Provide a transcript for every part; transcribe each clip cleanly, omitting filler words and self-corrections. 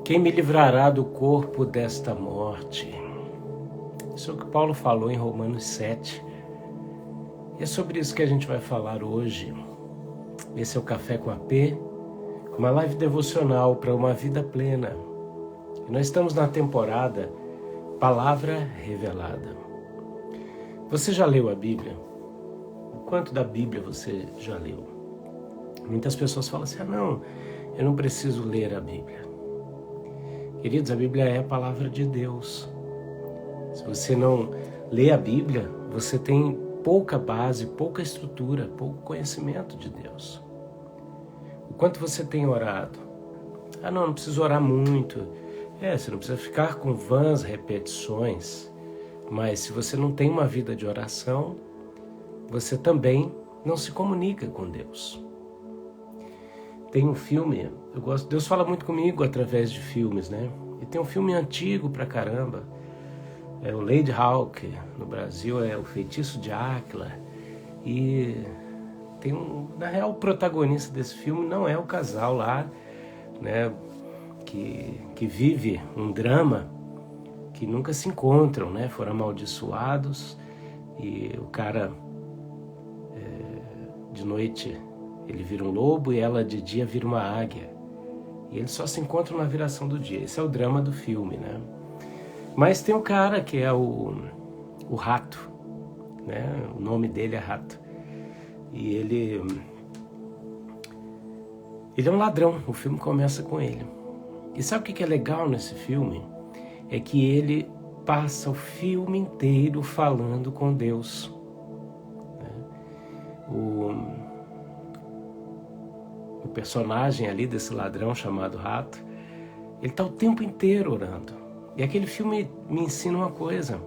Quem me livrará do corpo desta morte? Isso é o que Paulo falou em Romanos 7. E é sobre isso que a gente vai falar hoje. Esse é o Café com AP, uma live devocional para uma vida plena. E nós estamos na temporada Palavra Revelada. Você já leu a Bíblia? O quanto da Bíblia você já leu? Muitas pessoas falam assim, não, eu não preciso ler a Bíblia. Queridos, a Bíblia é a palavra de Deus. Se você não lê a Bíblia, você tem pouca base, pouca estrutura, pouco conhecimento de Deus. O quanto você tem orado? Não preciso orar muito. Você não precisa ficar com vãs repetições, mas se você não tem uma vida de oração, você também não se comunica com Deus. Tem um filme, Deus fala muito comigo através de filmes, né? E tem um filme antigo pra caramba, é o Lady Hawk, no Brasil é o Feitiço de Áquila, e tem na real, o protagonista desse filme não é o casal lá, né, que vive um drama, que nunca se encontram, né, foram amaldiçoados, e o cara, de noite, ele vira um lobo e ela de dia vira uma águia. E eles só se encontram na viração do dia. Esse é o drama do filme, né? Mas tem um cara que é o Rato, né? O nome dele é Rato. E ele é um ladrão. O filme começa com ele. E sabe o que é legal nesse filme? É que ele passa o filme inteiro falando com Deus. Né? O personagem ali desse ladrão chamado Rato, ele está o tempo inteiro orando. E aquele filme me ensina uma coisa: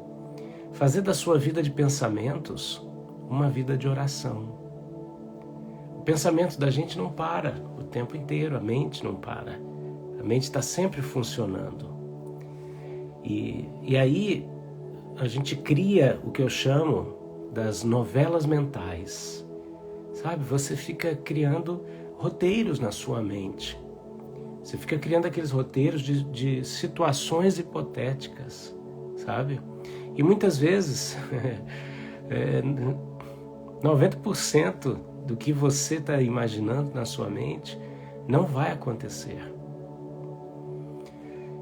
fazer da sua vida de pensamentos uma vida de oração. O pensamento da gente não para o tempo inteiro, a mente não para. A mente está sempre funcionando. E aí a gente cria o que eu chamo das novelas mentais. Sabe, você fica criando roteiros na sua mente. Você fica criando aqueles roteiros de situações hipotéticas, sabe? E muitas vezes, 90% do que você está imaginando na sua mente não vai acontecer.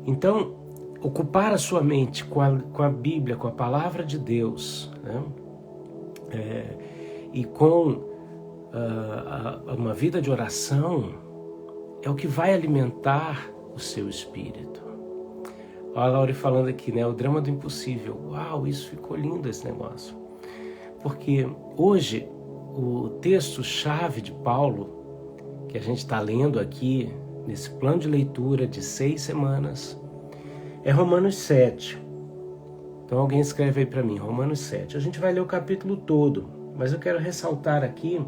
Então, ocupar a sua mente com a Bíblia, com a Palavra de Deus, né? E com uma vida de oração é o que vai alimentar o seu espírito. Olha a Laura falando aqui, né? O drama do impossível. Uau, isso ficou lindo esse negócio. Porque hoje o texto-chave de Paulo, que a gente está lendo aqui nesse plano de leitura de 6 semanas, é Romanos 7. Então alguém escreve aí para mim, Romanos 7. A gente vai ler o capítulo todo, mas eu quero ressaltar aqui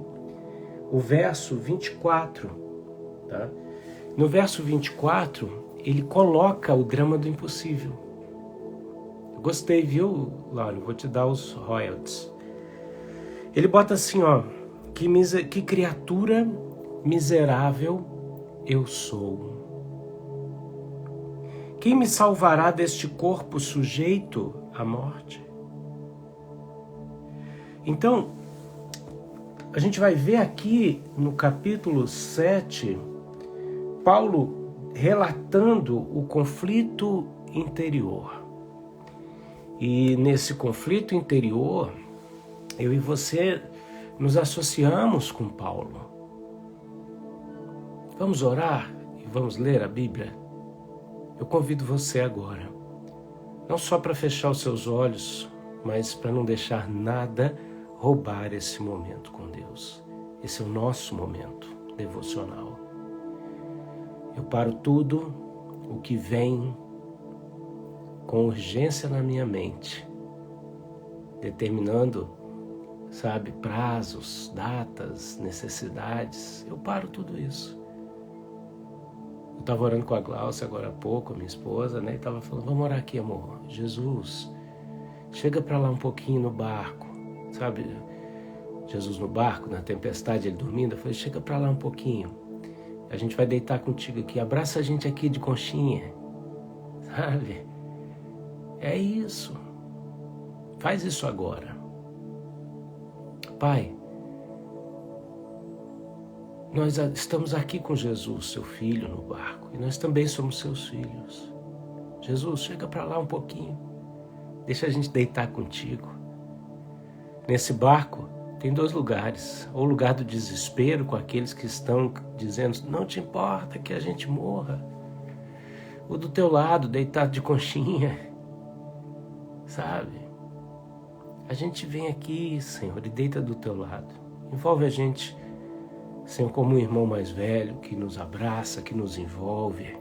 o verso 24, tá? No verso 24, ele coloca o drama do impossível. Eu gostei, viu, Laura? Vou te dar os royalties. Ele bota assim, ó, que criatura miserável eu sou. Quem me salvará deste corpo sujeito à morte? Então, a gente vai ver aqui no capítulo 7, Paulo relatando o conflito interior. E nesse conflito interior, eu e você nos associamos com Paulo. Vamos orar e vamos ler a Bíblia? Eu convido você agora, não só para fechar os seus olhos, mas para não deixar nada roubar esse momento com Deus. Esse é o nosso momento devocional. Eu paro tudo o que vem com urgência na minha mente, determinando, sabe, prazos, datas, necessidades. Eu paro tudo isso. Eu estava orando com a Glaucia agora há pouco, a minha esposa, né? E estava falando, vamos orar aqui, amor. Jesus, chega para lá um pouquinho no barco, sabe? Jesus no barco, na tempestade, ele dormindo. Eu falei, chega para lá um pouquinho. A gente vai deitar contigo aqui, abraça a gente aqui de conchinha, sabe? É isso. Faz isso agora. Pai, nós estamos aqui com Jesus, seu filho, no barco, e nós também somos seus filhos. Jesus, chega para lá um pouquinho, deixa a gente deitar contigo. Nesse barco tem 2 lugares, ou o lugar do desespero com aqueles que estão dizendo, não te importa que a gente morra, ou do teu lado, deitado de conchinha, sabe? A gente vem aqui, Senhor, e deita do teu lado. Envolve a gente, Senhor, como um irmão mais velho que nos abraça, que nos envolve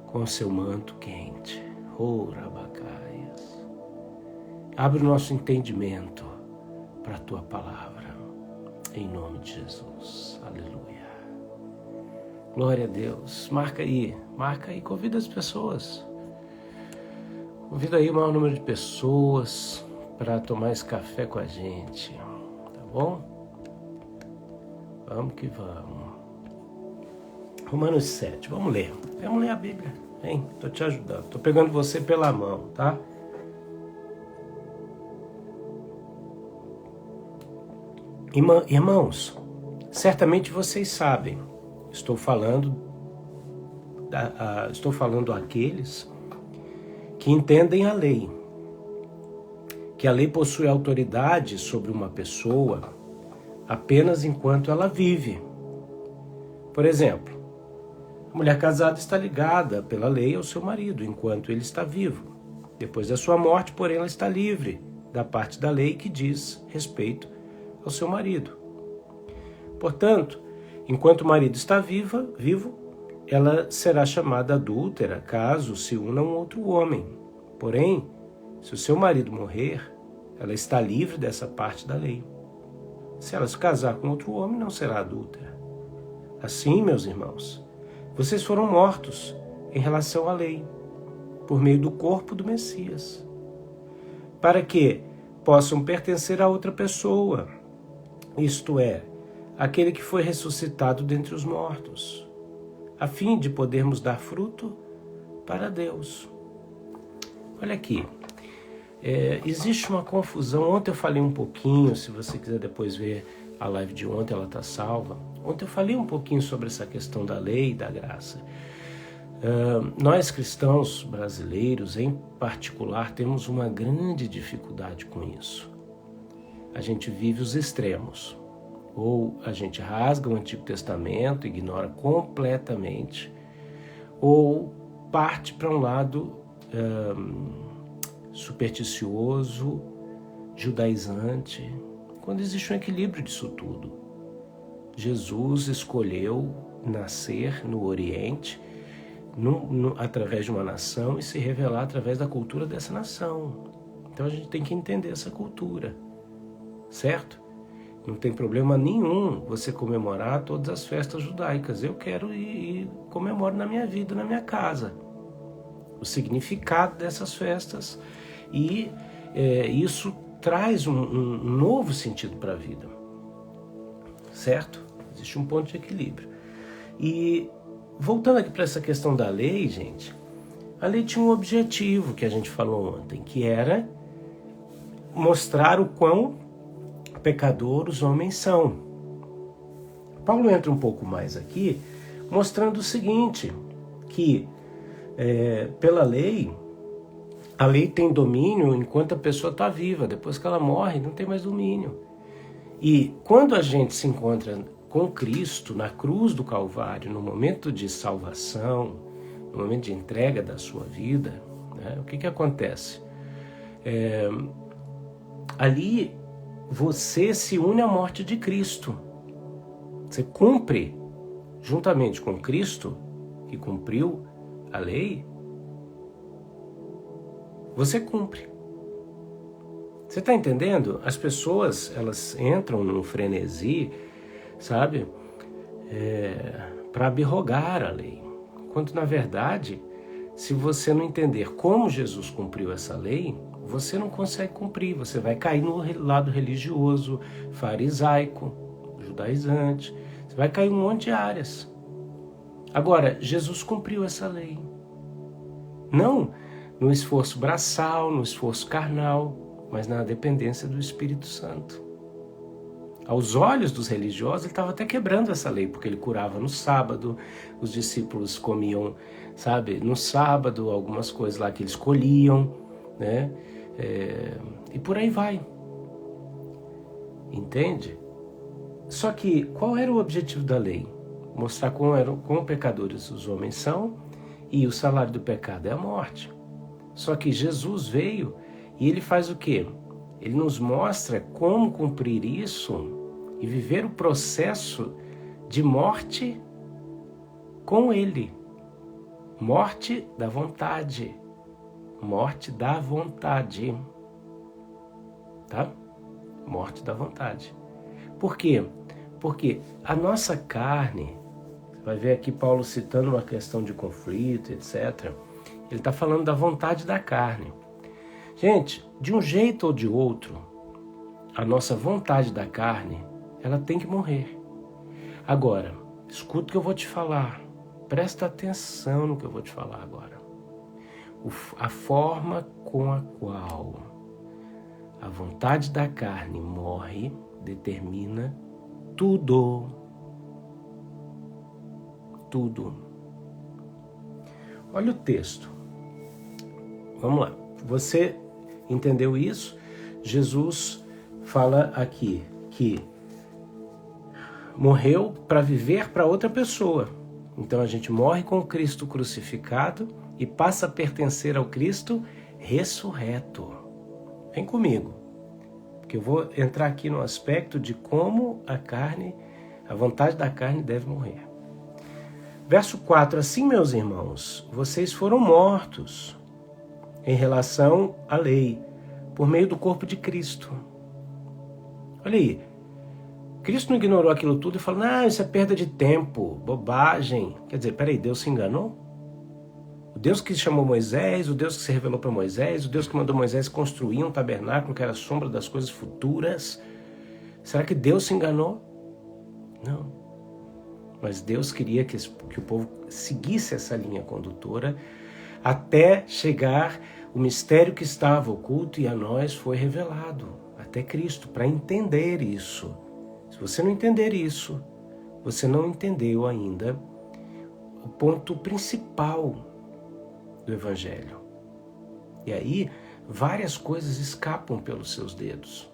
com o seu manto quente. Rabacaias. Abre o nosso entendimento para a tua palavra, em nome de Jesus. Aleluia. Glória a Deus. Marca aí, convida as pessoas. Convida aí o maior número de pessoas para tomar esse café com a gente, tá bom? Vamos que vamos. Romanos 7, vamos ler a Bíblia, hein? Tô te ajudando, tô pegando você pela mão, tá? Irmãos, certamente vocês sabem, estou falando àqueles que entendem a lei, que a lei possui autoridade sobre uma pessoa apenas enquanto ela vive. Por exemplo, a mulher casada está ligada pela lei ao seu marido enquanto ele está vivo. Depois da sua morte, porém, ela está livre da parte da lei que diz respeito ao seu marido. Portanto, enquanto o marido está vivo, ela será chamada adúltera caso se una a um outro homem. Porém, se o seu marido morrer, ela está livre dessa parte da lei. Se ela se casar com outro homem, não será adúltera. Assim, meus irmãos, vocês foram mortos em relação à lei, por meio do corpo do Messias, para que possam pertencer a outra pessoa, isto é, aquele que foi ressuscitado dentre os mortos, a fim de podermos dar fruto para Deus. Olha aqui, existe uma confusão. Ontem eu falei um pouquinho, se você quiser depois ver a live de ontem, ela está salva. Ontem eu falei um pouquinho sobre essa questão da lei e da graça. Nós cristãos brasileiros, em particular, temos uma grande dificuldade com isso. A gente vive os extremos. Ou a gente rasga o Antigo Testamento, ignora completamente, ou parte para um lado supersticioso, judaizante, quando existe um equilíbrio disso tudo. Jesus escolheu nascer no Oriente, através de uma nação, e se revelar através da cultura dessa nação. Então a gente tem que entender essa cultura, certo? Não tem problema nenhum você comemorar todas as festas judaicas. Eu quero e comemoro na minha vida, na minha casa, o significado dessas festas. E isso traz um novo sentido para a vida, certo? Existe um ponto de equilíbrio. E voltando aqui para essa questão da lei, gente, a lei tinha um objetivo que a gente falou ontem, que era mostrar o quão pecador os homens são. Paulo entra um pouco mais aqui, mostrando o seguinte, que pela lei, a lei tem domínio enquanto a pessoa está viva. Depois que ela morre, não tem mais domínio. E quando a gente se encontra com Cristo na cruz do Calvário, no momento de salvação, no momento de entrega da sua vida, né, o que acontece? Ali você se une à morte de Cristo. Você cumpre, juntamente com Cristo, que cumpriu a lei, você cumpre. Você está entendendo? As pessoas, elas entram num frenesi, sabe? Para abrogar a lei. Quando, na verdade, se você não entender como Jesus cumpriu essa lei, você não consegue cumprir. Você vai cair no lado religioso, farisaico, judaizante. Você vai cair em um monte de áreas. Agora, Jesus cumpriu essa lei. Não no esforço braçal, no esforço carnal, mas na dependência do Espírito Santo. Aos olhos dos religiosos, ele estava até quebrando essa lei, porque ele curava no sábado, os discípulos comiam, sabe, no sábado, algumas coisas lá que eles colhiam, né? E por aí vai. Entende? Só que, qual era o objetivo da lei? Mostrar quão pecadores os homens são, e o salário do pecado é a morte. Só que Jesus veio e ele faz o quê? Ele nos mostra como cumprir isso e viver o processo de morte com ele. Morte da vontade. Morte da vontade. Tá? Morte da vontade. Por quê? Porque a nossa carne, você vai ver aqui Paulo citando uma questão de conflito, etc. Ele está falando da vontade da carne. Gente, de um jeito ou de outro, a nossa vontade da carne, ela tem que morrer. Agora, escuta o que eu vou te falar. Presta atenção no que eu vou te falar agora. A forma com a qual a vontade da carne morre determina tudo. Tudo. Olha o texto. Vamos lá. Você entendeu isso? Jesus fala aqui que morreu para viver para outra pessoa. Então a gente morre com o Cristo crucificado e passa a pertencer ao Cristo ressurreto. Vem comigo, porque eu vou entrar aqui no aspecto de como a vontade da carne deve morrer. Verso 4, assim, meus irmãos, vocês foram mortos em relação à lei, por meio do corpo de Cristo. Olha aí, Cristo não ignorou aquilo tudo e falou, não, isso é perda de tempo, bobagem. Quer dizer, peraí, Deus se enganou? O Deus que chamou Moisés, o Deus que se revelou para Moisés, o Deus que mandou Moisés construir um tabernáculo que era a sombra das coisas futuras. Será que Deus se enganou? Não. Mas Deus queria que o povo seguisse essa linha condutora até chegar o mistério que estava oculto e a nós foi revelado, até Cristo, para entender isso. Se você não entender isso, você não entendeu ainda o ponto principal do Evangelho. E aí, várias coisas escapam pelos seus dedos.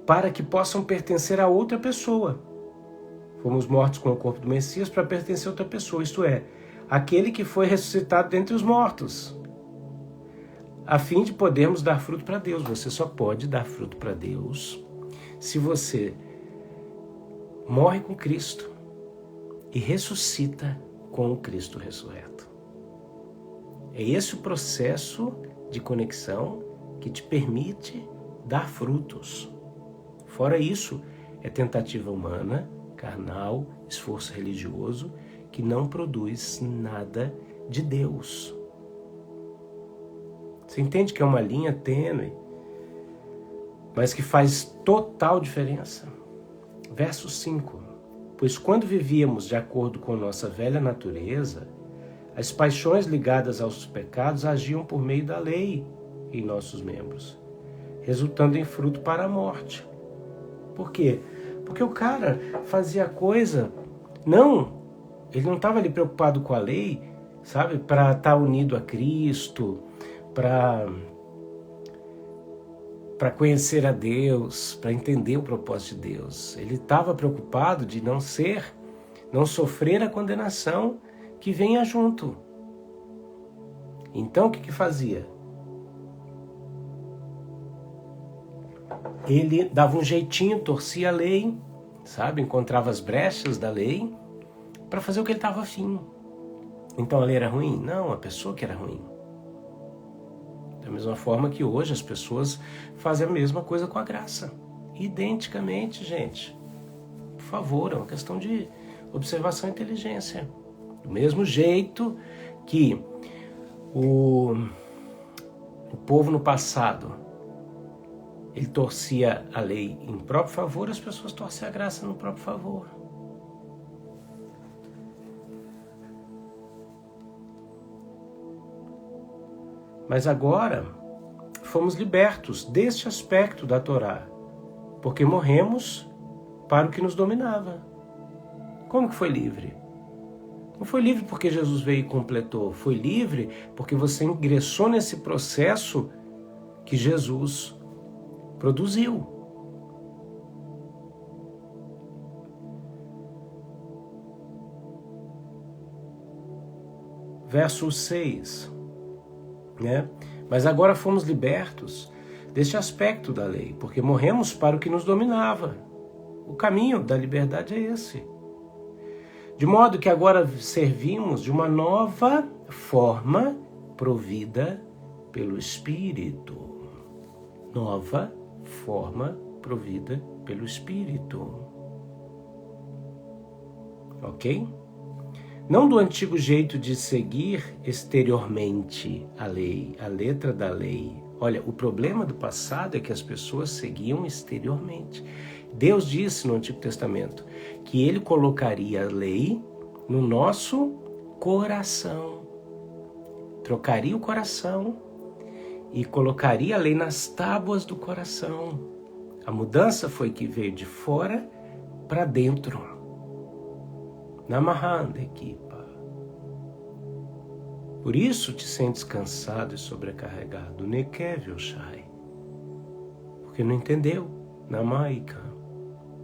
Para que possam pertencer a outra pessoa. Fomos mortos com o corpo do Messias para pertencer a outra pessoa, isto é, aquele que foi ressuscitado dentre os mortos, a fim de podermos dar fruto para Deus. Você só pode dar fruto para Deus se você morre com Cristo e ressuscita com o Cristo ressurreto. É esse o processo de conexão que te permite dar frutos. Fora isso, é tentativa humana, carnal, esforço religioso, que não produz nada de Deus. Você entende que é uma linha tênue, mas que faz total diferença? Verso 5. Pois quando vivíamos de acordo com nossa velha natureza, as paixões ligadas aos pecados agiam por meio da lei em nossos membros, resultando em fruto para a morte. Por quê? Porque o cara fazia coisa... ele não estava ali preocupado com a lei, sabe? Para estar unido a Cristo, para conhecer a Deus, para entender o propósito de Deus. Ele estava preocupado de não sofrer a condenação que venha junto. Então, o que fazia? Ele dava um jeitinho, torcia a lei, sabe? Encontrava as brechas da lei para fazer o que ele estava afim. Então a lei era ruim? Não, a pessoa que era ruim. Da mesma forma que hoje as pessoas fazem a mesma coisa com a graça. Identicamente, gente. Por favor, é uma questão de observação e inteligência. Do mesmo jeito que o povo no passado, ele torcia a lei em próprio favor, as pessoas torcem a graça no próprio favor. Mas agora fomos libertos deste aspecto da Torá, porque morremos para o que nos dominava. Como que foi livre? Não foi livre porque Jesus veio e completou, foi livre porque você ingressou nesse processo que Jesus produziu. Verso 6, né? Mas agora fomos libertos deste aspecto da lei, porque morremos para o que nos dominava. O caminho da liberdade é esse. De modo que agora servimos de uma nova forma provida pelo Espírito. Nova forma provida pelo Espírito. Ok? Não do antigo jeito de seguir exteriormente a lei, a letra da lei. Olha, o problema do passado é que as pessoas seguiam exteriormente. Deus disse no Antigo Testamento que Ele colocaria a lei no nosso coração. Trocaria o coração e colocaria a lei nas tábuas do coração. A mudança foi que veio de fora para dentro. Namahanda, equipa. Por isso te sentes cansado e sobrecarregado. Nekevio Shai. Porque não entendeu. Namaika.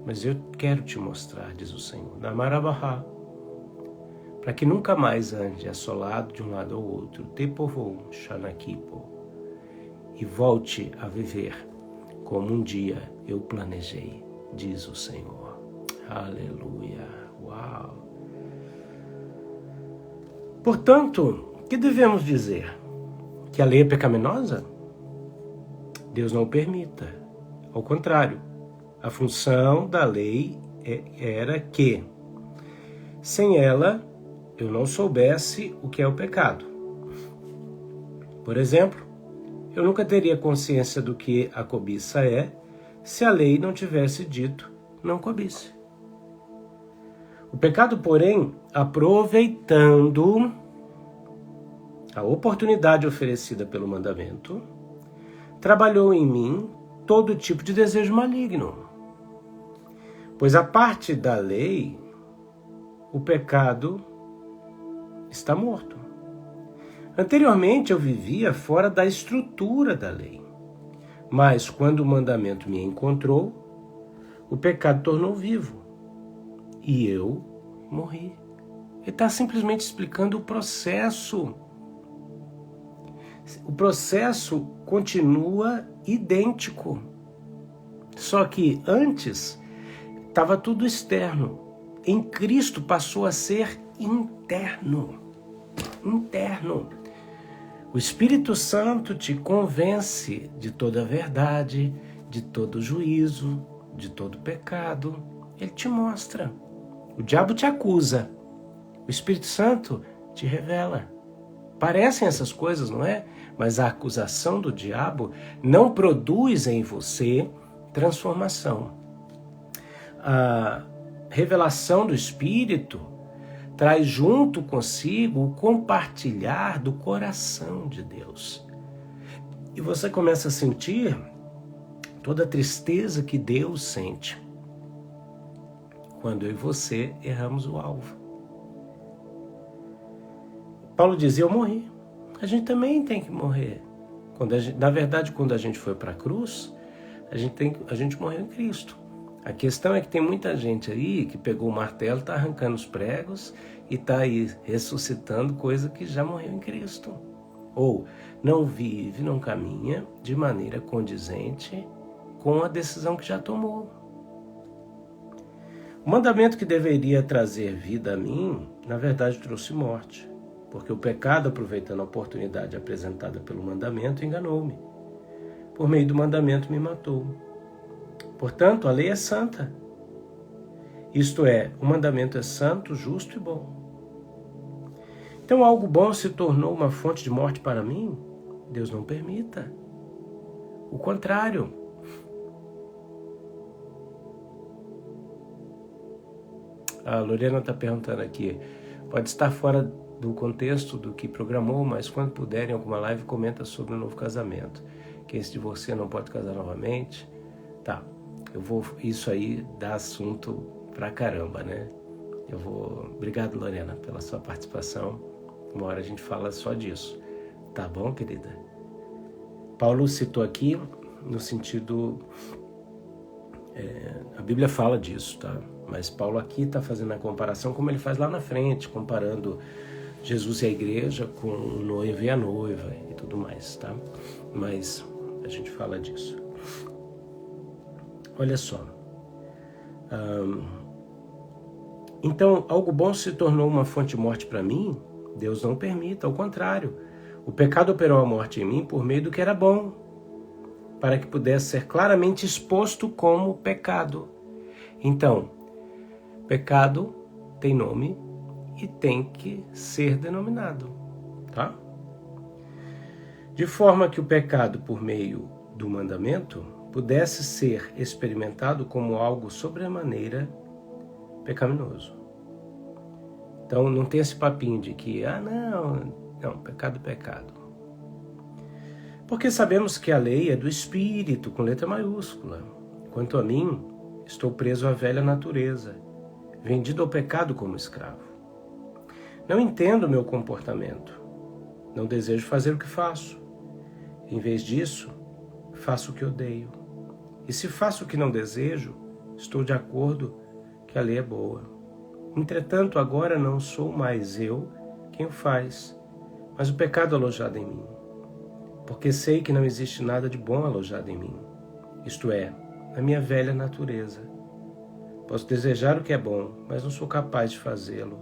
Mas eu quero te mostrar, diz o Senhor. Namarabaha. Para que nunca mais ande assolado de um lado ao outro. Tepovou Shanakipo. E volte a viver como um dia eu planejei, diz o Senhor. Aleluia. Uau. Portanto, o que devemos dizer? Que a lei é pecaminosa? Deus não o permita. Ao contrário, a função da lei era que, sem ela, eu não soubesse o que é o pecado. Por exemplo, eu nunca teria consciência do que a cobiça é se a lei não tivesse dito não cobice. O pecado, porém, aproveitando a oportunidade oferecida pelo mandamento, trabalhou em mim todo tipo de desejo maligno. Pois a parte da lei, o pecado está morto. Anteriormente eu vivia fora da estrutura da lei. Mas quando o mandamento me encontrou, o pecado tornou vivo. E eu morri. Ele está simplesmente explicando o processo. O processo continua idêntico. Só que antes estava tudo externo. Em Cristo passou a ser interno. Interno. O Espírito Santo te convence de toda a verdade, de todo juízo, de todo pecado. Ele te mostra. O diabo te acusa. O Espírito Santo te revela. Parecem essas coisas, não é? Mas a acusação do diabo não produz em você transformação. A revelação do Espírito traz junto consigo o compartilhar do coração de Deus. E você começa a sentir toda a tristeza que Deus sente quando eu e você erramos o alvo. Paulo dizia, eu morri. A gente também tem que morrer. Na verdade, quando a gente foi para a cruz, a gente morreu em Cristo. A questão é que tem muita gente aí que pegou o martelo, está arrancando os pregos e está aí ressuscitando coisa que já morreu em Cristo. Ou não vive, não caminha de maneira condizente com a decisão que já tomou. O mandamento que deveria trazer vida a mim, na verdade trouxe morte. Porque o pecado, aproveitando a oportunidade apresentada pelo mandamento, enganou-me. Por meio do mandamento me matou. Portanto, a lei é santa. Isto é, o mandamento é santo, justo e bom. Então, algo bom se tornou uma fonte de morte para mim? Deus não permita. O contrário. A Lorena está perguntando aqui, pode estar fora do contexto do que programou, mas quando puder em alguma live comenta sobre o novo casamento. Quem se divorcia não pode casar novamente. Tá, isso aí dá assunto pra caramba, né? Obrigado, Lorena, pela sua participação. Uma hora a gente fala só disso. Tá bom, querida? Paulo citou aqui no sentido... a Bíblia fala disso, tá? Mas Paulo aqui está fazendo a comparação como ele faz lá na frente, comparando Jesus e a igreja com o noivo e a noiva e tudo mais, tá? Mas a gente fala disso. Olha só. Então, algo bom se tornou uma fonte de morte para mim? Deus não permita, ao contrário. O pecado operou a morte em mim por meio do que era bom, para que pudesse ser claramente exposto como pecado. Então, pecado tem nome e tem que ser denominado, tá? De forma que o pecado, por meio do mandamento, pudesse ser experimentado como algo sobremaneira pecaminoso. Então, não tem esse papinho de que, não, pecado é pecado. Porque sabemos que a lei é do Espírito, com letra maiúscula. Quanto a mim, estou preso à velha natureza, vendido ao pecado como escravo. Não entendo o meu comportamento. Não desejo fazer o que faço. Em vez disso, faço o que odeio. E se faço o que não desejo, estou de acordo que a lei é boa. Entretanto, agora não sou mais eu quem o faz, mas o pecado alojado em mim. Porque sei que não existe nada de bom alojado em mim, isto é, na minha velha natureza. Posso desejar o que é bom, mas não sou capaz de fazê-lo.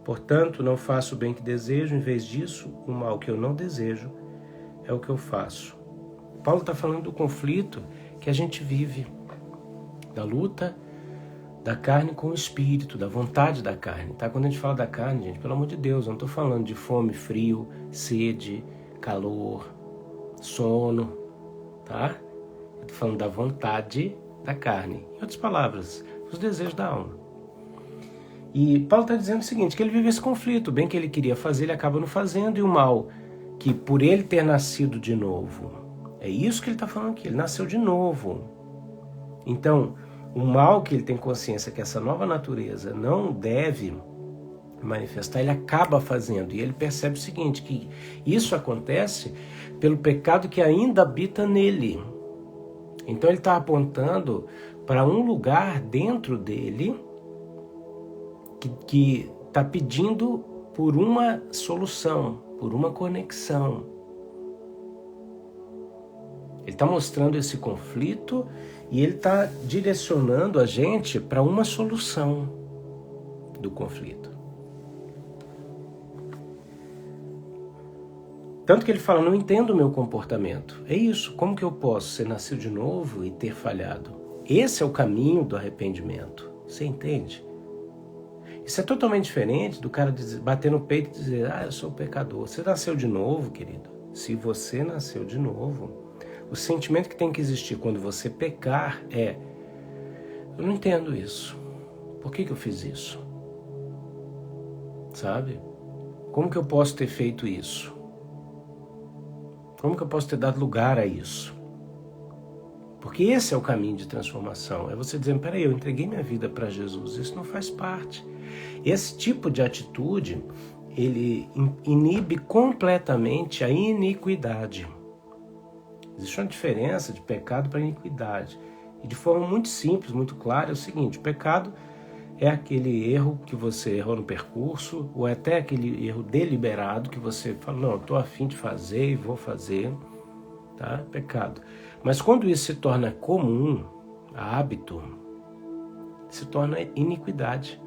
Portanto, não faço o bem que desejo, em vez disso, o mal que eu não desejo é o que eu faço. Paulo está falando do conflito que a gente vive, da luta da carne com o espírito, da vontade da carne. Tá? Quando a gente fala da carne, gente, pelo amor de Deus, eu não estou falando de fome, frio, sede, calor, sono, tá? Eu estou falando da vontade da carne. Em outras palavras, os desejos da alma. E Paulo está dizendo o seguinte, que ele vive esse conflito, o bem que ele queria fazer, ele acaba não fazendo, e o mal, que por ele ter nascido de novo, é isso que ele está falando aqui, ele nasceu de novo. Então, o mal que ele tem consciência que essa nova natureza não deve manifestar, ele acaba fazendo, e ele percebe o seguinte, que isso acontece pelo pecado que ainda habita nele. Então ele está apontando para um lugar dentro dele que está pedindo por uma solução, por uma conexão. Ele está mostrando esse conflito e ele está direcionando a gente para uma solução do conflito. Tanto que ele fala, não entendo o meu comportamento. É isso, como que eu posso ser nascido de novo e ter falhado? Esse é o caminho do arrependimento. Você entende? Isso é totalmente diferente do cara bater no peito e dizer, eu sou pecador. Você nasceu de novo, querido. Se você nasceu de novo, o sentimento que tem que existir quando você pecar é, eu não entendo isso. Por que eu fiz isso? Sabe? Como que eu posso ter feito isso? Como que eu posso ter dado lugar a isso? Porque esse é o caminho de transformação. É você dizendo, peraí, eu entreguei minha vida para Jesus. Isso não faz parte. Esse tipo de atitude, ele inibe completamente a iniquidade. Existe uma diferença de pecado para iniquidade. E de forma muito simples, muito clara, é o seguinte, o pecado é aquele erro que você errou no percurso, ou é até aquele erro deliberado que você fala, não, estou a fim de fazer e vou fazer, tá? Pecado. Mas quando isso se torna comum, hábito, se torna iniquidade,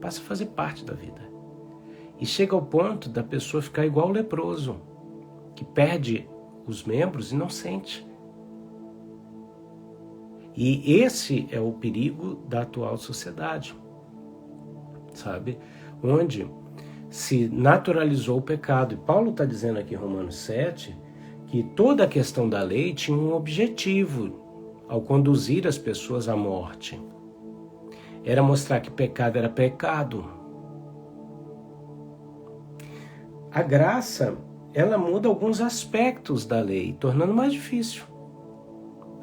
passa a fazer parte da vida. E chega ao ponto da pessoa ficar igual o leproso, que perde os membros e não sente. E esse é o perigo da atual sociedade, sabe? Onde se naturalizou o pecado. E Paulo está dizendo aqui em Romanos 7 que toda a questão da lei tinha um objetivo ao conduzir as pessoas à morte. era mostrar que pecado era pecado. A graça, ela muda alguns aspectos da lei, tornando mais difícil.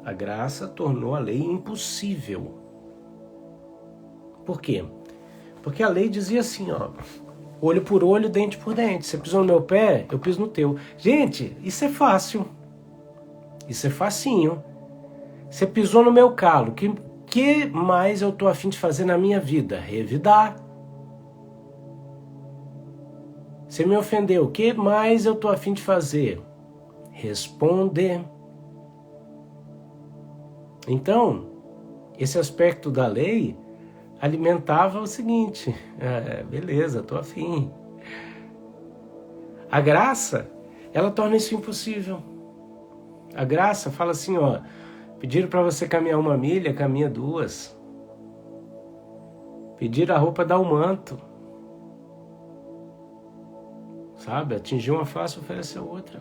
A graça tornou a lei impossível. Por quê? Porque a lei dizia assim, ó, olho por olho, dente por dente. Você pisou no meu pé, eu piso no teu. Gente, isso é fácil. Isso é facinho. Você pisou no meu calo. Que mais eu tô a fim de fazer na minha vida? Revidar. Você me ofendeu. O que mais eu tô a fim de fazer? Responder. Então, esse aspecto da lei alimentava o seguinte, beleza, tô afim. A graça, ela torna isso impossível. A graça fala assim, ó, pediram para você caminhar 1 milha, caminha 2. Pediram a roupa, dá o manto. Sabe, atingir uma face, oferecer outra.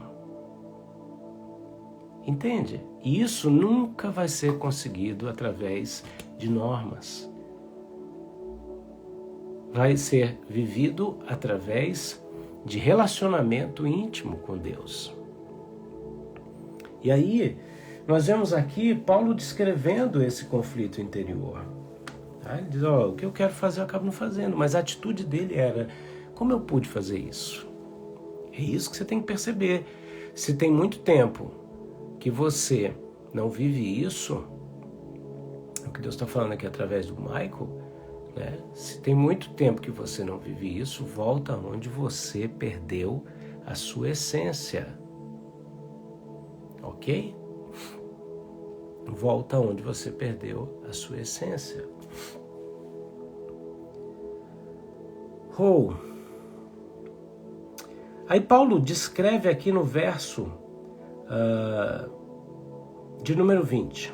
Entende? E isso nunca vai ser conseguido através de normas. Vai ser vivido através de relacionamento íntimo com Deus. E aí, nós vemos aqui Paulo descrevendo esse conflito interior. Tá? Ele diz, o que eu quero fazer eu acabo não fazendo, mas a atitude dele era, como eu pude fazer isso? É isso que você tem que perceber. Se tem muito tempo que você não vive isso, o que Deus está falando aqui através do Michael, né? Se tem muito tempo que você não vive isso, volta onde você perdeu a sua essência. Ok? Volta onde você perdeu a sua essência. Aí Paulo descreve aqui no verso de número 20.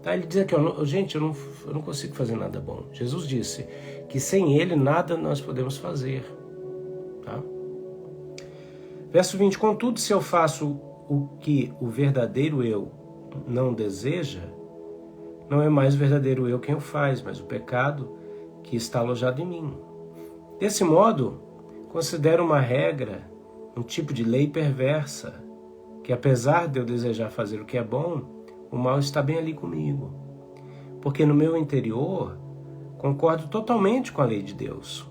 Tá? Ele diz aqui, eu não consigo fazer nada bom. Jesus disse que sem ele nada nós podemos fazer. Tá? Verso 20, contudo, se eu faço o que o verdadeiro eu não deseja, não é mais o verdadeiro eu quem o faz, mas o pecado que está alojado em mim. Desse modo, considero uma regra, um tipo de lei perversa, que apesar de eu desejar fazer o que é bom, o mal está bem ali comigo. Porque no meu interior, concordo totalmente com a lei de Deus,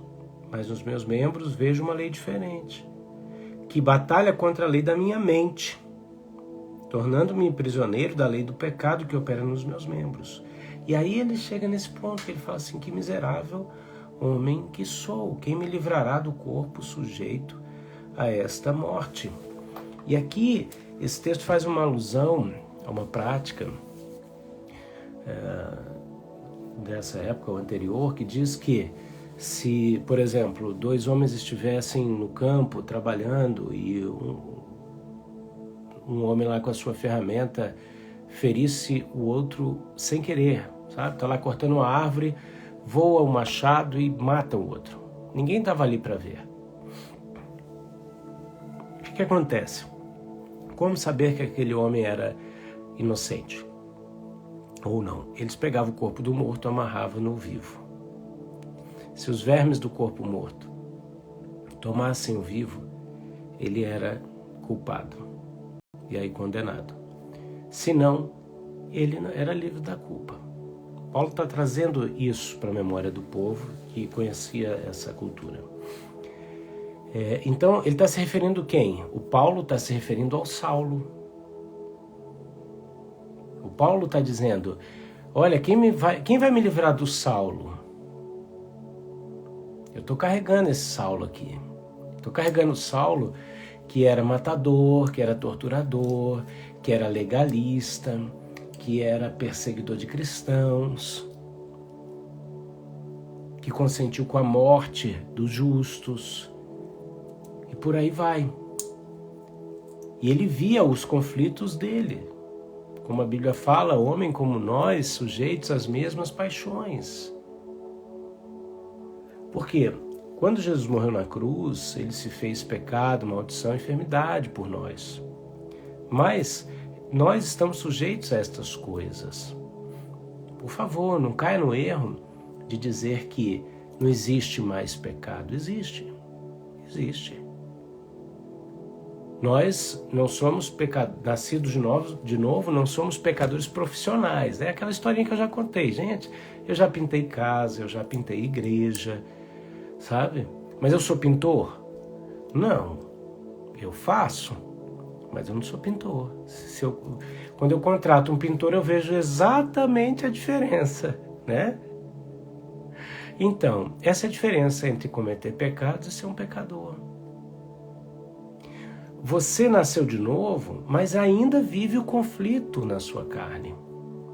mas nos meus membros vejo uma lei diferente, que batalha contra a lei da minha mente, tornando-me prisioneiro da lei do pecado que opera nos meus membros. E aí ele chega nesse ponto, que ele fala assim, que miserável homem que sou, quem me livrará do corpo sujeito a esta morte? E aqui, esse texto faz uma alusão a uma prática dessa época ou anterior, que diz que se, por exemplo, 2 homens estivessem no campo trabalhando e um homem lá com a sua ferramenta ferisse o outro sem querer, sabe? Tá lá cortando uma árvore, voa o machado e mata o outro. Ninguém estava ali para ver. O que acontece? Como saber que aquele homem era inocente? Ou não? Eles pegavam o corpo do morto e amarravam no vivo. Se os vermes do corpo morto tomassem o vivo, ele era culpado e aí condenado. Se não, ele era livre da culpa. Paulo está trazendo isso para a memória do povo que conhecia essa cultura. Então, ele está se referindo a quem? O Paulo está se referindo ao Saulo. O Paulo está dizendo, olha, quem vai me livrar do Saulo? Eu estou carregando esse Saulo aqui. Estou carregando o Saulo que era matador, que era torturador, que era legalista, que era perseguidor de cristãos, que consentiu com a morte dos justos, e por aí vai. E ele via os conflitos dele. Como a Bíblia fala, homem como nós, sujeitos às mesmas paixões. Por quê? Quando Jesus morreu na cruz, ele se fez pecado, maldição e enfermidade por nós. Mas nós estamos sujeitos a estas coisas. Por favor, não caia no erro de dizer que não existe mais pecado. Existe. Nós não somos nascidos de novo, não somos pecadores profissionais. É aquela historinha que eu já contei, gente. Eu já pintei casa, eu já pintei igreja, sabe? Mas eu sou pintor? Não. Eu faço, mas eu não sou pintor. Quando eu contrato um pintor, eu vejo exatamente a diferença, né? Então, essa é a diferença entre cometer pecados e ser um pecador. Você nasceu de novo, mas ainda vive o conflito na sua carne.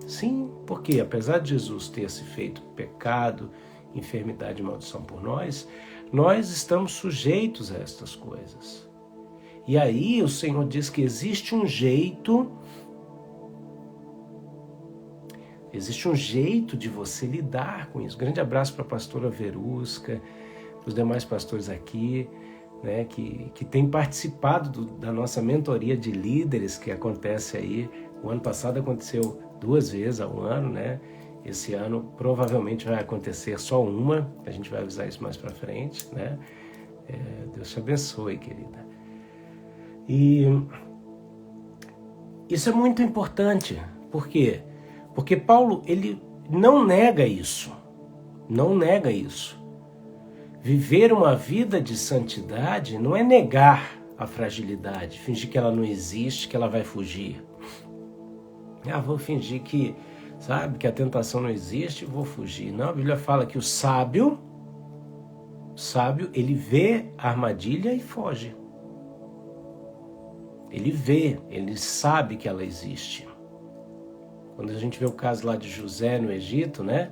Sim, porque apesar de Jesus ter se feito pecado, enfermidade e maldição por nós estamos sujeitos a estas coisas. E aí o Senhor diz que existe um jeito de você lidar com isso. Grande abraço para a pastora Verusca, para os demais pastores aqui, né, que tem participado da nossa mentoria de líderes que acontece aí. O ano passado aconteceu 2 vezes ao ano, né? Esse ano provavelmente vai acontecer só uma, a gente vai avisar isso mais para frente, né? Deus te abençoe, querida. E isso é muito importante. Por quê? Porque Paulo, ele não nega isso. Não nega isso. Viver uma vida de santidade não é negar a fragilidade, fingir que ela não existe, que ela vai fugir. Vou fingir que, que a tentação não existe e vou fugir. Não, a Bíblia fala que o sábio, ele vê a armadilha e foge. Ele sabe que ela existe. Quando a gente vê o caso lá de José no Egito, né?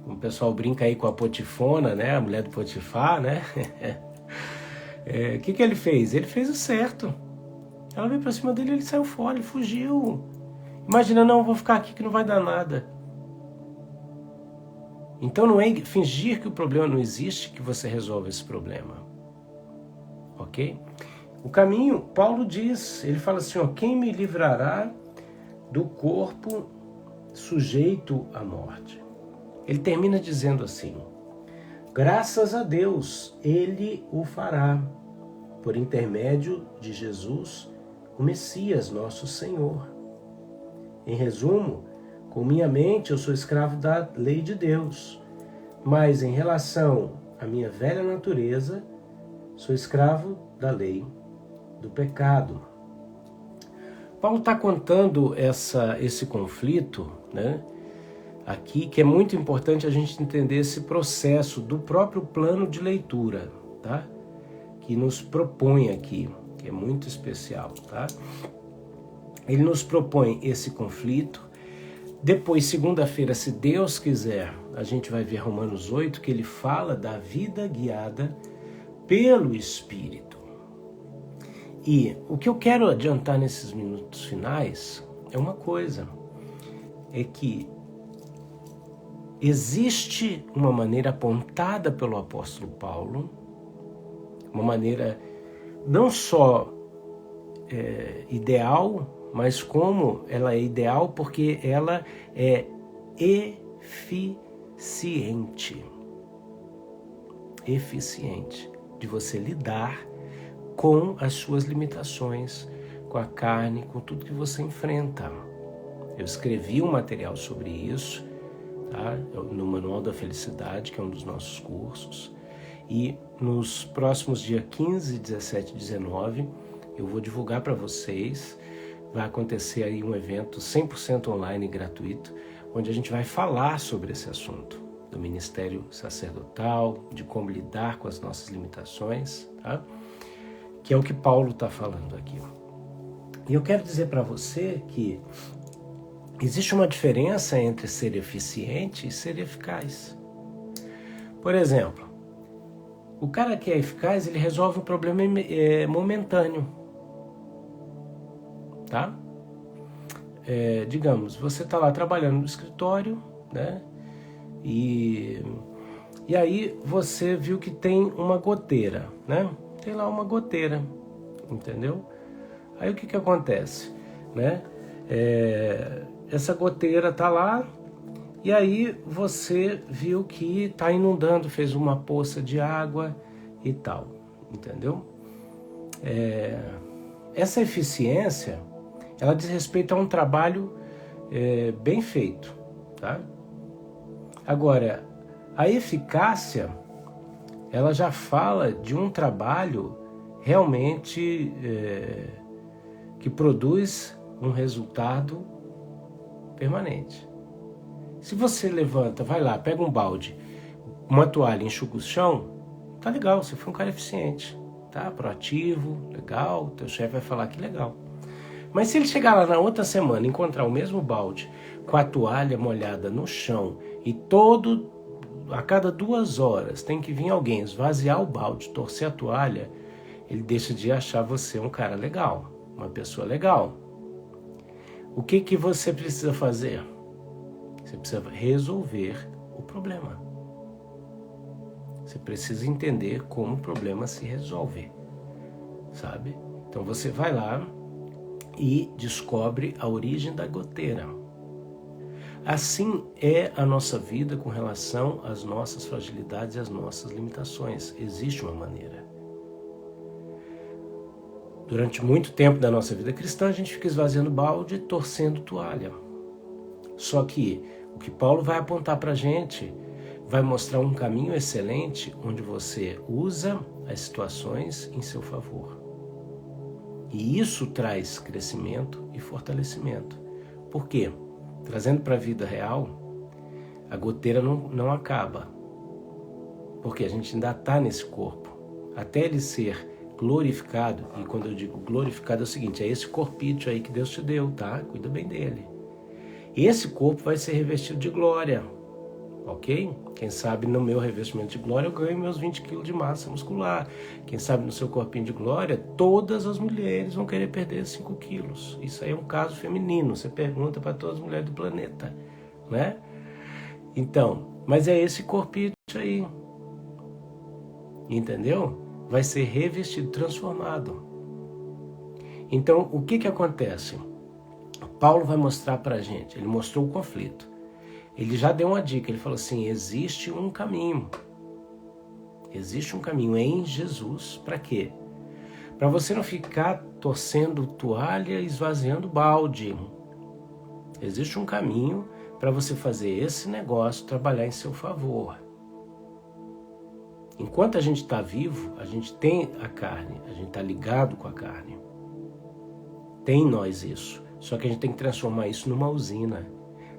O pessoal brinca aí com a Potifona, né? A mulher do Potifar, né? O que ele fez? Ele fez o certo. Ela veio pra cima dele, ele saiu fora, ele fugiu. Imagina, não, vou ficar aqui que não vai dar nada. Então não é fingir que o problema não existe que você resolve esse problema. Ok? O caminho, Paulo diz, ele fala assim, quem me livrará do corpo sujeito à morte? Ele termina dizendo assim, graças a Deus, ele o fará, por intermédio de Jesus, o Messias, nosso Senhor. Em resumo, com minha mente eu sou escravo da lei de Deus, mas em relação à minha velha natureza, sou escravo da lei do pecado. Paulo está contando esse conflito, né, aqui, que é muito importante a gente entender esse processo do próprio plano de leitura, tá? Que nos propõe aqui, que é muito especial, tá? Ele nos propõe esse conflito. Depois, segunda-feira, se Deus quiser, a gente vai ver Romanos 8, que ele fala da vida guiada pelo Espírito. E o que eu quero adiantar nesses minutos finais é uma coisa, é que existe uma maneira apontada pelo apóstolo Paulo, uma maneira não só ideal, mas como ela é ideal porque ela é eficiente de você lidar com as suas limitações, com a carne, com tudo que você enfrenta. Eu escrevi um material sobre isso, tá? No Manual da Felicidade, que é um dos nossos cursos, e nos próximos dias 15, 17 e 19, eu vou divulgar para vocês. Vai acontecer aí um evento 100% online e gratuito, onde a gente vai falar sobre esse assunto, do ministério sacerdotal, de como lidar com as nossas limitações, tá? Que é o que Paulo está falando aqui. E eu quero dizer para você que existe uma diferença entre ser eficiente e ser eficaz. Por exemplo, o cara que é eficaz, ele resolve um problema momentâneo. Tá? Digamos, você está lá trabalhando no escritório, né? E aí você viu que tem uma goteira, né? Tem lá uma goteira, entendeu? Aí o que acontece, né? essa goteira tá lá, e aí você viu que tá inundando, fez uma poça de água e tal, entendeu? Essa eficiência, ela diz respeito a um trabalho bem feito, tá? Agora, a eficácia, ela já fala de um trabalho realmente que produz um resultado permanente. Se você levanta, vai lá, pega um balde, uma toalha, enxuga o chão, tá legal, você foi um cara eficiente, tá? Proativo, legal, teu chefe vai falar que legal. Mas se ele chegar lá na outra semana e encontrar o mesmo balde com a toalha molhada no chão e a cada 2 horas tem que vir alguém esvaziar o balde, torcer a toalha, ele deixa de achar você um cara legal, uma pessoa legal. O que você precisa fazer? Você precisa resolver o problema. Você precisa entender como o problema se resolve, sabe? Então você vai lá e descobre a origem da goteira. Assim é a nossa vida com relação às nossas fragilidades e às nossas limitações. Existe uma maneira. Durante muito tempo da nossa vida cristã, a gente fica esvaziando balde e torcendo toalha. Só que o que Paulo vai apontar para a gente vai mostrar um caminho excelente onde você usa as situações em seu favor. E isso traz crescimento e fortalecimento. Por quê? Trazendo para a vida real, a goteira não acaba. Porque a gente ainda está nesse corpo. Até ele ser glorificado, e quando eu digo glorificado é o seguinte, é esse corpício aí que Deus te deu, tá? Cuida bem dele. Esse corpo vai ser revestido de glória, ok? Quem sabe no meu revestimento de glória eu ganho meus 20 quilos de massa muscular. Quem sabe no seu corpinho de glória, todas as mulheres vão querer perder 5 quilos. Isso aí é um caso feminino, você pergunta para todas as mulheres do planeta, né? Então, mas é esse corpinho aí, entendeu? Vai ser revestido, transformado. Então, o que acontece? Paulo vai mostrar para a gente, ele mostrou o conflito. Ele já deu uma dica, ele falou assim, existe um caminho. Existe um caminho em Jesus. Para quê? Para você não ficar torcendo toalha e esvaziando balde. Existe um caminho para você fazer esse negócio trabalhar em seu favor. Enquanto a gente está vivo, a gente tem a carne, a gente está ligado com a carne. Tem em nós isso. Só que a gente tem que transformar isso numa usina.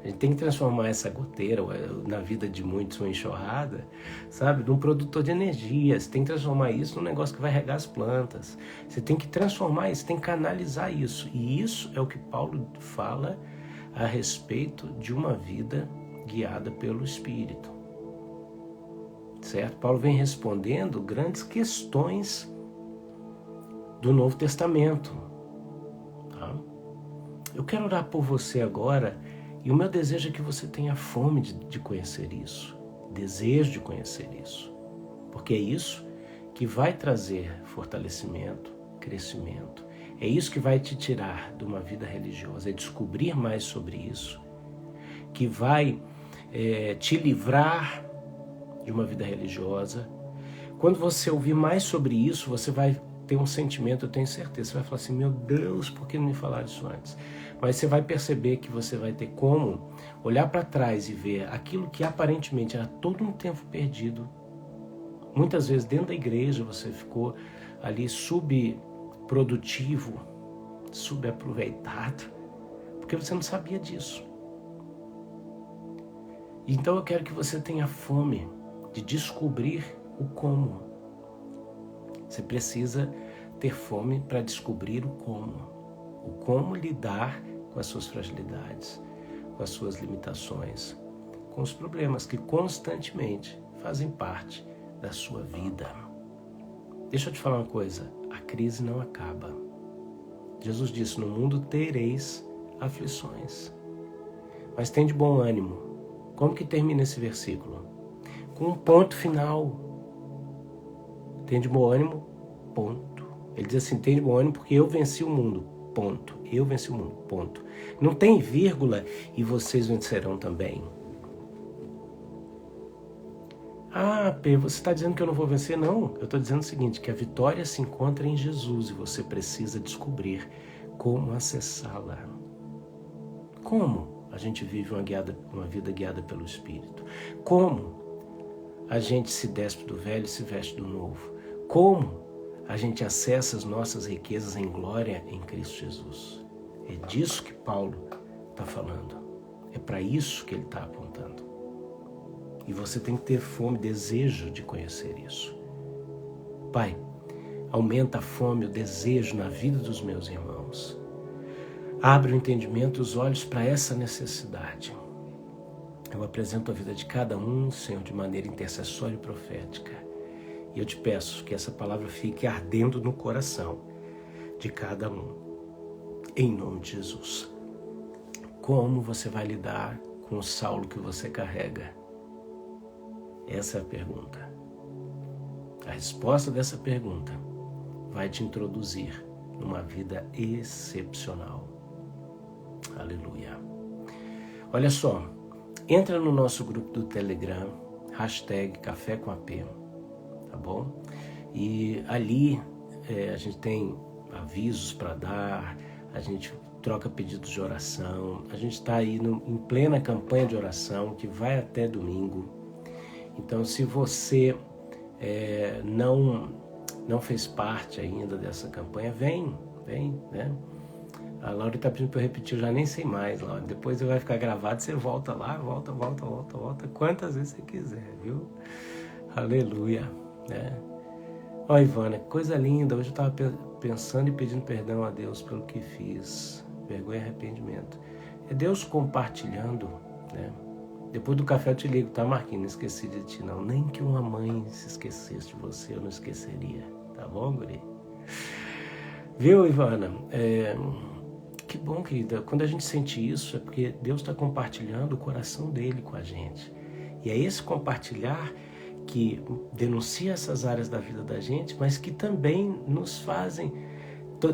A gente tem que transformar essa goteira, na vida de muitos, uma enxurrada, sabe, num produtor de energia. Você tem que transformar isso num negócio que vai regar as plantas. Você tem que transformar isso, tem que canalizar isso. E isso é o que Paulo fala a respeito de uma vida guiada pelo Espírito. Certo? Paulo vem respondendo grandes questões do Novo Testamento. Tá? Eu quero orar por você agora. E o meu desejo é que você tenha fome de conhecer isso, desejo de conhecer isso, porque é isso que vai trazer fortalecimento, crescimento, é isso que vai te tirar de uma vida religiosa, é descobrir mais sobre isso, que vai te livrar de uma vida religiosa. Quando você ouvir mais sobre isso, você vai ter um sentimento, eu tenho certeza, você vai falar assim, meu Deus, por que não me falaram isso antes? Mas você vai perceber que você vai ter como olhar para trás e ver aquilo que aparentemente era todo um tempo perdido. Muitas vezes dentro da igreja você ficou ali subprodutivo, subaproveitado, porque você não sabia disso. Então eu quero que você tenha fome de descobrir o como. Você precisa ter fome para descobrir o como lidar com as suas fragilidades, com as suas limitações, com os problemas que constantemente fazem parte da sua vida. Deixa eu te falar uma coisa, a crise não acaba. Jesus disse, no mundo tereis aflições, mas tem de bom ânimo. Como que termina esse versículo? Com um ponto final. Tem de bom ânimo, ponto. Ele diz assim, tem de bom ânimo porque eu venci o mundo, ponto. Eu venci o mundo, ponto. Não tem vírgula e vocês vencerão também. Ah, P, você está dizendo que eu não vou vencer? Não, eu estou dizendo o seguinte, que a vitória se encontra em Jesus e você precisa descobrir como acessá-la. Como a gente vive uma vida guiada pelo Espírito? Como a gente se despe do velho e se veste do novo? Como a gente acessa as nossas riquezas em glória em Cristo Jesus? É disso que Paulo está falando. É para isso que ele está apontando. E você tem que ter fome, desejo de conhecer isso. Pai, aumenta a fome, o desejo na vida dos meus irmãos. Abre o entendimento, os olhos para essa necessidade. Eu apresento a vida de cada um, Senhor, de maneira intercessória e profética. E eu te peço que essa palavra fique ardendo no coração de cada um. Em nome de Jesus. Como você vai lidar com o Saulo que você carrega? Essa é a pergunta. A resposta dessa pergunta vai te introduzir numa vida excepcional. Aleluia. Olha só, entra no nosso grupo do Telegram, #Café com AP, tá bom? E ali a gente tem avisos para dar, a gente troca pedidos de oração, a gente está aí em plena campanha de oração que vai até domingo. Então, se você não fez parte ainda dessa campanha, vem, né? A Laura está pedindo para eu repetir, eu já nem sei mais, Laura. Depois vai ficar gravado, você volta lá, volta, quantas vezes você quiser, viu? Aleluia, né? Ó, Ivana, que coisa linda, hoje eu estava pensando e pedindo perdão a Deus pelo que fiz, vergonha e arrependimento. É Deus compartilhando, né? Depois do café eu te ligo, tá, Marquinhos? Não esqueci de ti, não. Nem que uma mãe se esquecesse de você, eu não esqueceria. Tá bom, guri? Viu, Ivana? Que bom, querida. Quando a gente sente isso, é porque Deus está compartilhando o coração dele com a gente. E é esse compartilhar que denuncia essas áreas da vida da gente, mas que também nos fazem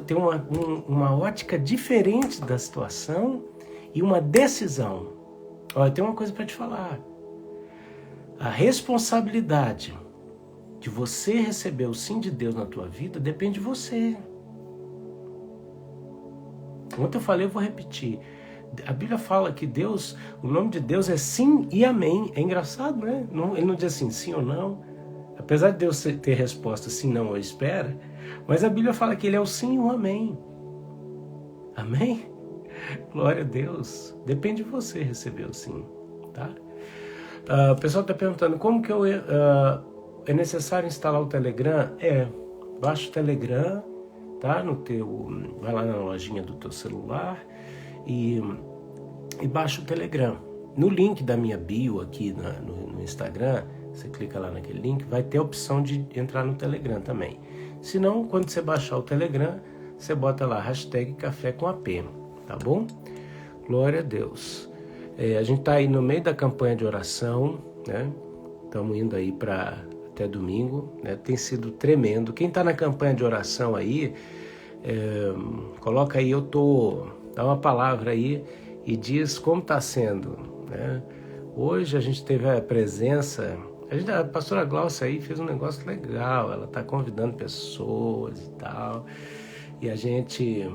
ter uma ótica diferente da situação e uma decisão. Olha, tem uma coisa para te falar. A responsabilidade de você receber o sim de Deus na tua vida depende de você. Ontem eu falei, eu vou repetir. A Bíblia fala que Deus, o nome de Deus é sim e amém. É engraçado, né? Ele não diz assim, sim ou não. Apesar de Deus ter resposta sim, não ou espera, mas a Bíblia fala que ele é o sim e o amém. Amém? Glória a Deus. Depende de você receber o sim, tá? O pessoal está perguntando como que é necessário instalar o Telegram? Baixa o Telegram, tá? Vai lá na lojinha do teu celular e baixa o Telegram. No link da minha bio aqui no Instagram, você clica lá naquele link, vai ter a opção de entrar no Telegram também. Se não, quando você baixar o Telegram, você bota lá #Café com AP. Tá bom? Glória a Deus. A gente tá aí no meio da campanha de oração, né? Estamos indo aí até domingo, né? Tem sido tremendo. Quem tá na campanha de oração aí, coloca aí, dá uma palavra aí e diz como tá sendo, né? Hoje a gente teve a presença, a pastora Glaucia aí fez um negócio legal, ela tá convidando pessoas e tal, e a gente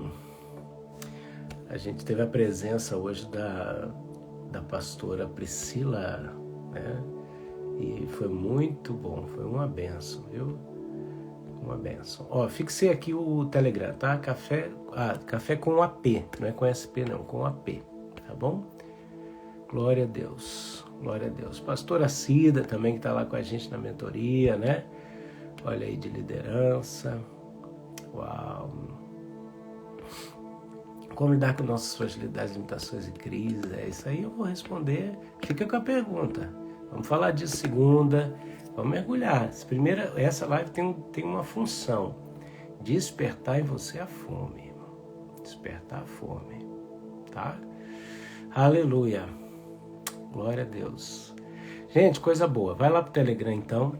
teve a presença hoje da pastora Priscila, né? E foi muito bom, foi uma bênção, viu? Uma bênção. Ó, fixei aqui o Telegram, tá? Café com AP, não é com SP não, com AP, tá bom? Glória a Deus, glória a Deus. Pastora Cida também que tá lá com a gente na mentoria, né? Olha aí, de liderança. Uau! Como lidar com nossas fragilidades, limitações e crises? É isso aí, eu vou responder. Fica com a pergunta. Vamos falar disso segunda. Vamos mergulhar. Essa live tem uma função. Despertar em você a fome. Despertar a fome. Tá? Aleluia. Glória a Deus. Gente, coisa boa. Vai lá pro Telegram, então.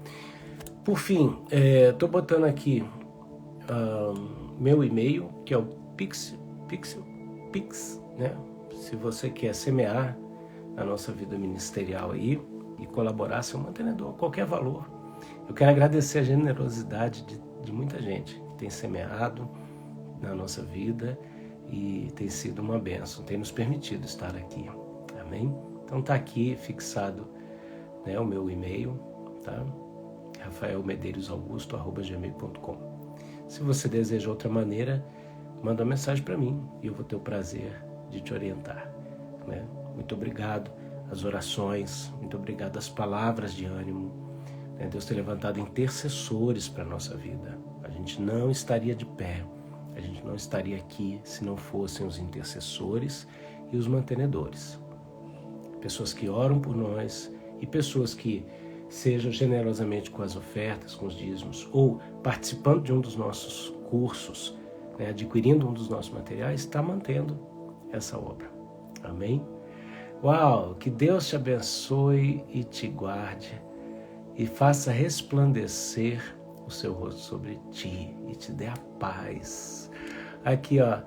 Por fim, tô botando aqui meu e-mail, que é o Pix, né? Se você quer semear a nossa vida ministerial aí e colaborar, ser um mantenedor, qualquer valor. Eu quero agradecer a generosidade de muita gente que tem semeado na nossa vida e tem sido uma bênção, tem nos permitido estar aqui. Amém? Então tá aqui fixado, né, o meu e-mail, tá? rafaelmedeiros.augusto@gmail.com. Se você deseja outra maneira, manda uma mensagem para mim e eu vou ter o prazer de te orientar, né? Muito obrigado às orações, muito obrigado às palavras de ânimo, né? Deus tem levantado intercessores para a nossa vida. A gente não estaria de pé, a gente não estaria aqui se não fossem os intercessores e os mantenedores. Pessoas que oram por nós e pessoas que, sejam generosamente com as ofertas, com os dízimos, ou participando de um dos nossos cursos, né, adquirindo um dos nossos materiais, está mantendo essa obra. Amém? Uau! Que Deus te abençoe e te guarde e faça resplandecer o seu rosto sobre ti e te dê a paz. Aqui, ó,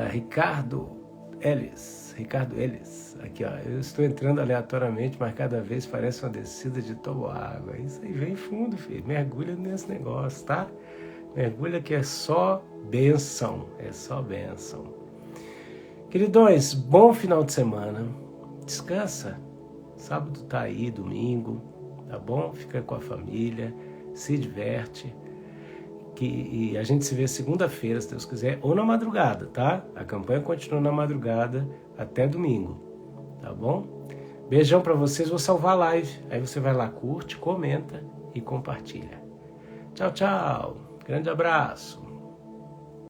Ricardo Ellis, aqui, ó, eu estou entrando aleatoriamente, mas cada vez parece uma descida de toboágua. Isso aí vem fundo, filho, mergulha nesse negócio, tá? Mergulha que é só bênção, Queridões, bom final de semana, descansa, sábado tá aí, domingo, tá bom? Fica com a família, se diverte. E a gente se vê segunda-feira, se Deus quiser, ou na madrugada, tá? A campanha continua na madrugada até domingo, tá bom? Beijão pra vocês, vou salvar a live. Aí você vai lá, curte, comenta e compartilha. Tchau, tchau. Grande abraço.